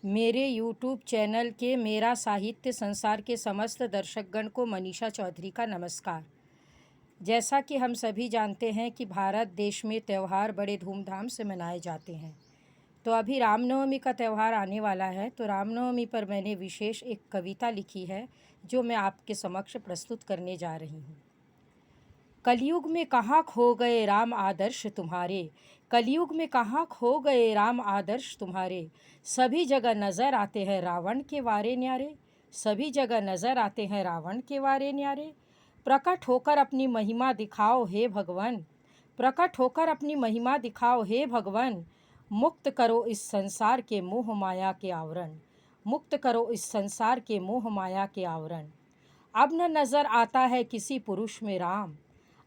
मेरे YouTube channel के मेरा साहित्य संसार के समस्त दर्शकगण को मनीषा चौधरी का नमस्कार। जैसा कि हम सभी जानते हैं कि भारत देश में त्यौहार बड़े धूमधाम से मनाए जाते हैं। तो अभी रामनवमी का त्यौहार आने वाला है, तो रामनवमी पर मैंने विशेष एक कविता लिखी है जो मैं आपके समक्ष प्रस्तुत करने जा रही हूँ। कलयुग में कहाँ खो गए राम आदर्श तुम्हारे, कलयुग में कहाँ खो गए राम आदर्श तुम्हारे। सभी जगह नज़र आते हैं रावण के वारे न्यारे, सभी जगह नज़र आते हैं रावण के वारे न्यारे। प्रकट होकर अपनी महिमा दिखाओ हे भगवान, प्रकट होकर अपनी महिमा दिखाओ हे भगवान। मुक्त करो इस संसार के मोह माया के आवरण, मुक्त करो इस संसार के मोह माया के आवरण। अब न नज़र आता है किसी पुरुष में राम,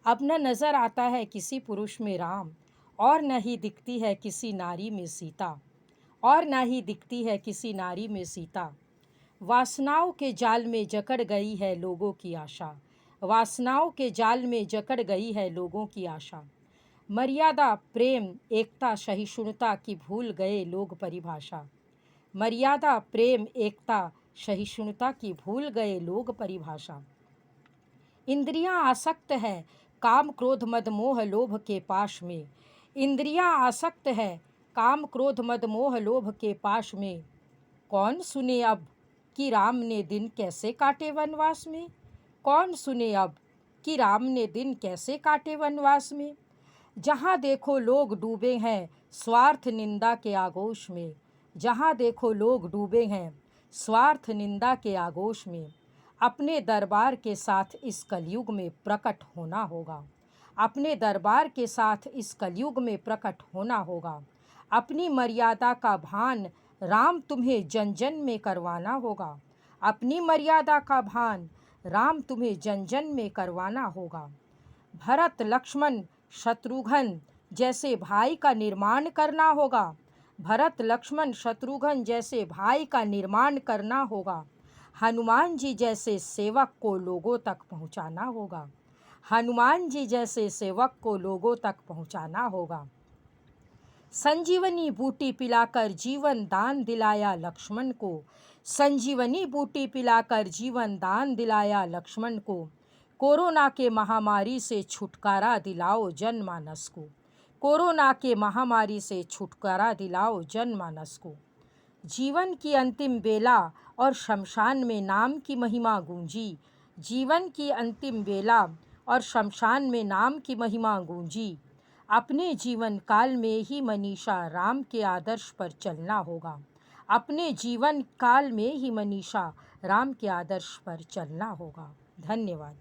अब न नज़र आता है किसी पुरुष में राम, और न ही दिखती है किसी नारी में सीता, और न ही दिखती है किसी नारी में सीता। वासनाओं के जाल में जकड़ गई है लोगों की आशा, वासनाओं के जाल में जकड़ गई है लोगों की आशा। मर्यादा प्रेम एकता सहिष्णुता की भूल गए लोग परिभाषा, मर्यादा प्रेम एकता सहिष्णुता की भूल गए लोग परिभाषा। इंद्रियां आसक्त है काम क्रोध मद मोह लोभ के पाश में, इंद्रियां आसक्त है काम क्रोध मद मोह लोभ के पाश में। कौन सुने अब कि राम ने दिन कैसे काटे वनवास में, कौन सुने अब कि राम ने दिन कैसे काटे वनवास में। जहाँ देखो लोग डूबे हैं स्वार्थ निंदा के आगोश में, जहाँ देखो लोग डूबे हैं स्वार्थ निंदा के आगोश में। अपने दरबार के साथ इस कलयुग में प्रकट होना होगा, अपने दरबार के साथ इस कलयुग में प्रकट होना होगा। अपनी मर्यादा का भान राम तुम्हें जन जन में करवाना होगा, अपनी मर्यादा का भान राम तुम्हें जन जन में करवाना होगा। भरत लक्ष्मण शत्रुघ्न जैसे भाई का निर्माण करना होगा, भरत लक्ष्मण शत्रुघ्न जैसे भाई का निर्माण करना होगा। हनुमान जी जैसे सेवक को लोगों तक पहुंचाना होगा, हनुमान जी जैसे सेवक को लोगों तक पहुंचाना होगा। संजीवनी बूटी पिलाकर जीवन दान दिलाया लक्ष्मण को, संजीवनी बूटी पिलाकर जीवन दान दिलाया लक्ष्मण को। कोरोना के महामारी से छुटकारा दिलाओ जनमानस को, कोरोना के महामारी से छुटकारा दिलाओ जनमानस को। जीवन की अंतिम बेला और शमशान में नाम की महिमा गूंजी, जीवन की अंतिम बेला और शमशान में नाम की महिमा गूंजी। अपने जीवन काल में ही मनीषा राम के आदर्श पर चलना होगा, अपने जीवन काल में ही मनीषा राम के आदर्श पर चलना होगा। धन्यवाद।